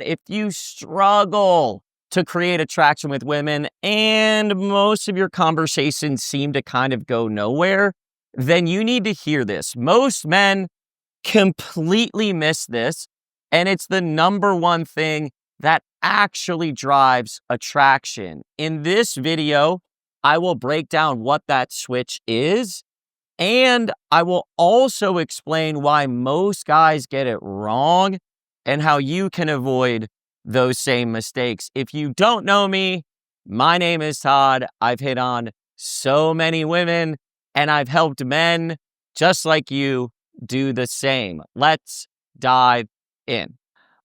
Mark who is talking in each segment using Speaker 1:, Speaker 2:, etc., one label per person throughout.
Speaker 1: If you struggle to create attraction with women and most of your conversations seem to kind of go nowhere, then you need to hear this. Most men completely miss this, and it's the number one thing that actually drives attraction. In this video, I will break down what that switch is, and I will also explain why most guys get it wrong and how you can avoid those same mistakes. If you don't know me, my name is Todd. I've hit on so many women and I've helped men just like you do the same. Let's dive in.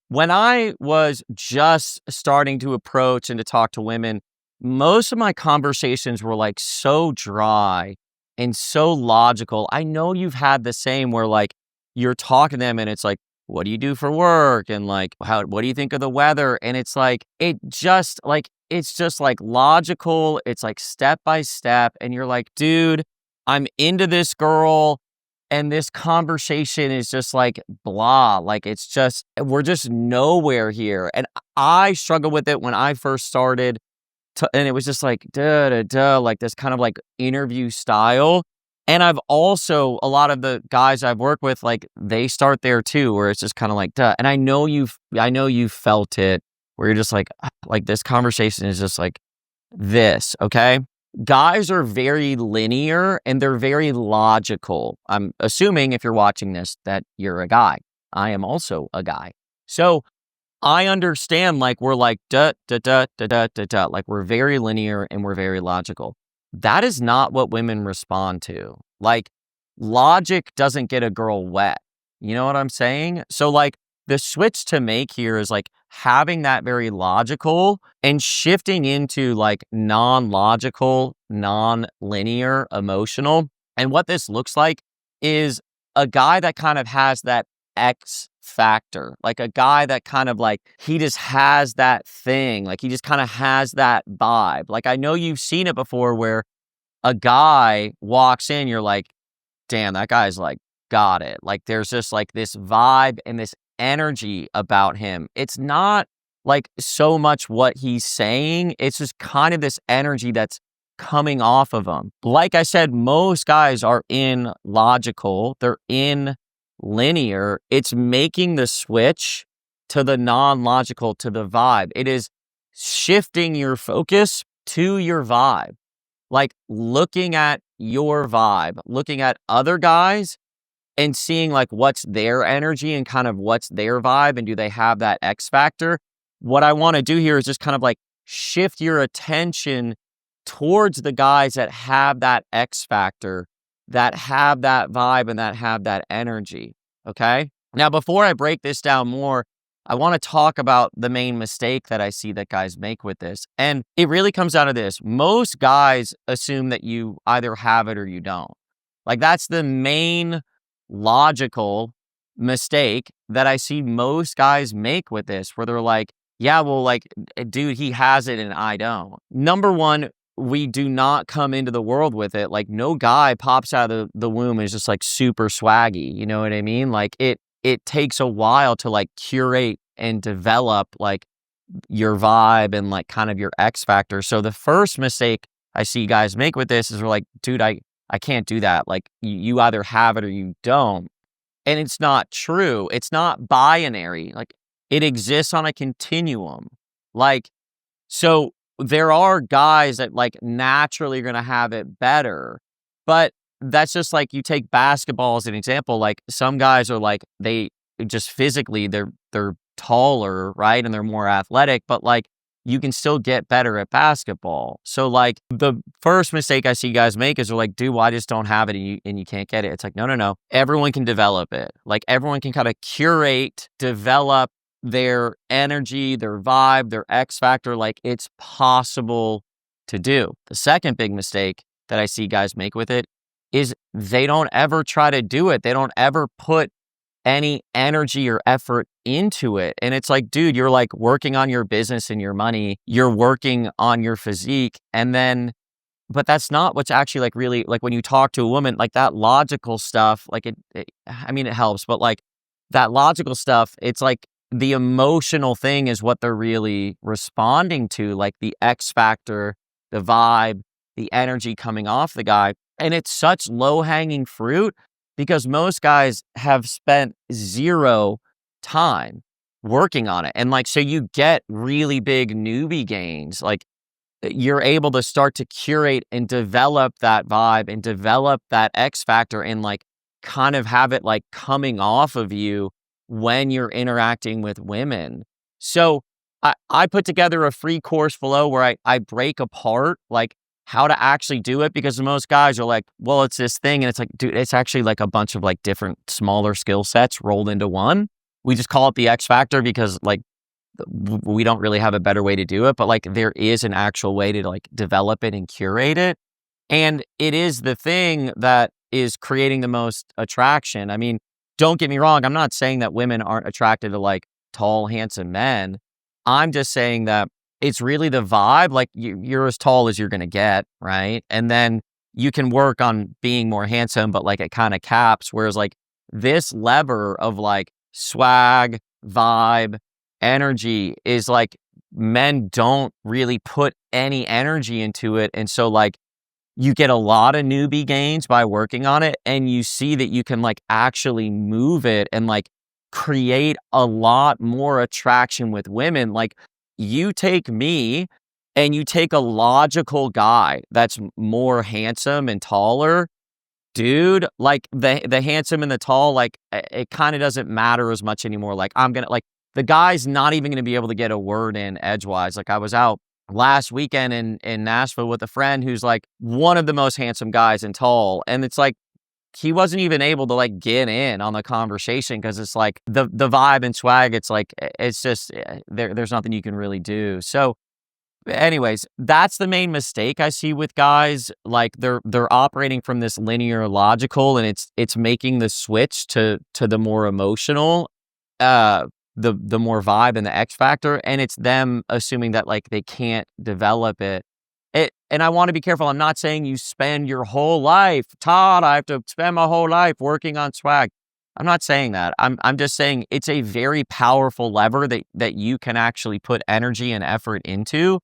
Speaker 1: When I was just starting to approach and to talk to women, most of my conversations were like so dry and so logical. I know you've had the same where like you're talking to them and it's like, what do you do for work? And like, what do you think of the weather? And it's like, it's just like logical. It's like step by step. And you're like, dude, I'm into this girl. And this conversation is just like blah. Like it's just, we're just nowhere here. And I struggled with it when I first started. And it was just like, like this kind of like interview style. And I've also, a lot of the guys I've worked with, like they start there too, where it's just kind of like, And I know you've felt it where you're just like this conversation is just like this, okay? Guys are very linear and they're very logical. I'm assuming if you're watching this that you're a guy. I am also a guy. So I understand like we're like like we're very linear and we're very logical. That is not what women respond to. Like logic doesn't get a girl wet. You know what I'm saying? So like the switch to make here is like having that very logical and shifting into like non-logical, non-linear, emotional. And what this looks like is a guy that kind of has that X factor, like a guy that kind of like, he just has that thing, like he just kind of has that vibe. Like I know you've seen it before where a guy walks in, you're like, damn, that guy's like, got it. Like there's just like this vibe and this energy about him. It's not like so much what he's saying. It's just kind of this energy that's coming off of him. Like I said, most guys are in logical. They're in linear. It's making the switch to the non-logical, to the vibe. It is shifting your focus to your vibe. Like looking at your vibe, looking at other guys and seeing like what's their energy and kind of what's their vibe and do they have that X factor. What I want to do here is just kind of like shift your attention towards the guys that have that X factor, that have that vibe and that have that energy. Okay. Now, before I break this down more, I want to talk about the main mistake that I see that guys make with this. And it really comes down to this. Most guys assume that you either have it or you don't. Like that's the main logical mistake that I see most guys make with this, where they're like, yeah, well, like, dude, he has it and I don't. Number one, we do not come into the world with it. Like no guy pops out of the womb and is just like super swaggy. You know what I mean? Like it takes a while to like curate and develop like your vibe and like kind of your X factor. So the first mistake I see guys make with this is we're like, dude, I can't do that. Like you either have it or you don't. And it's not true. It's not binary. Like it exists on a continuum. Like, so there are guys that like naturally are going to have it better, but that's just like you take basketball as an example. Like some guys are like, they just physically they're taller, right? And they're more athletic, but like you can still get better at basketball. So like the first mistake I see guys make is they're like, dude, well, I just don't have it and you can't get it. It's like, no. Everyone can develop it. Like everyone can kind of curate, develop their energy, their vibe, their X factor. Like it's possible to do. The second big mistake that I see guys make with it is they don't ever try to do it. They don't ever put any energy or effort into it. And it's like, dude, you're like working on your business and your money, you're working on your physique. And then, but that's not what's actually like really, like when you talk to a woman, like that logical stuff, like it I mean, it helps, but like that logical stuff, it's like the emotional thing is what they're really responding to, like the X factor, the vibe, the energy coming off the guy. And it's such low hanging fruit because most guys have spent zero time working on it. And like, so you get really big newbie gains. Like, you're able to start to curate and develop that vibe and develop that X factor and like kind of have it like coming off of you when you're interacting with women. So I put together a free course below where I break apart like how to actually do it, because most guys are like, well, it's this thing. And it's like, dude, it's actually like a bunch of like different smaller skill sets rolled into one. We just call it the X factor because like we don't really have a better way to do it, but like there is an actual way to like develop it and curate it. And it is the thing that is creating the most attraction. I mean, don't get me wrong. I'm not saying that women aren't attracted to like tall, handsome men. I'm just saying that it's really the vibe. Like you're as tall as you're going to get, right? And then you can work on being more handsome, but like it kind of caps. Whereas like this lever of like swag, vibe, energy is like men don't really put any energy into it. And so like you get a lot of newbie gains by working on it, and you see that you can like actually move it and like create a lot more attraction with women. Like you take me and you take a logical guy that's more handsome and taller, dude, like the handsome and the tall, like it kind of doesn't matter as much anymore. Like I'm gonna like the guy's not even gonna be able to get a word in edgewise. Like I was out last weekend in Nashville with a friend who's like one of the most handsome guys and tall, and it's like he wasn't even able to like get in on the conversation because it's like the vibe and swag. It's like it's just there's nothing you can really do. So anyways, that's the main mistake I see with guys. Like they're operating from this linear logical, and it's making the switch to the more emotional, the more vibe and the X factor, and it's them assuming that like they can't develop it. And I want to be careful. I'm not saying you spend your whole life, Todd, I have to spend my whole life working on swag. I'm not saying that. I'm just saying it's a very powerful lever that you can actually put energy and effort into,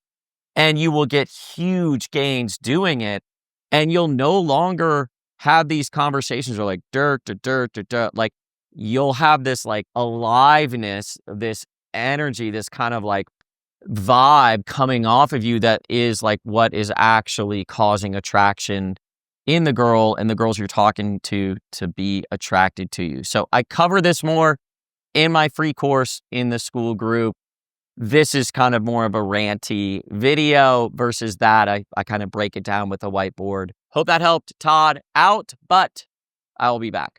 Speaker 1: and you will get huge gains doing it. And you'll no longer have these conversations where like dirt to dirt to dirt. Like you'll have this like aliveness, this energy, this kind of like vibe coming off of you that is like what is actually causing attraction in the girl and the girls you're talking to be attracted to you. So I cover this more in my free course in the school group. This is kind of more of a ranty video versus that. I kind of break it down with a whiteboard. Hope that helped. Todd out, but I will be back.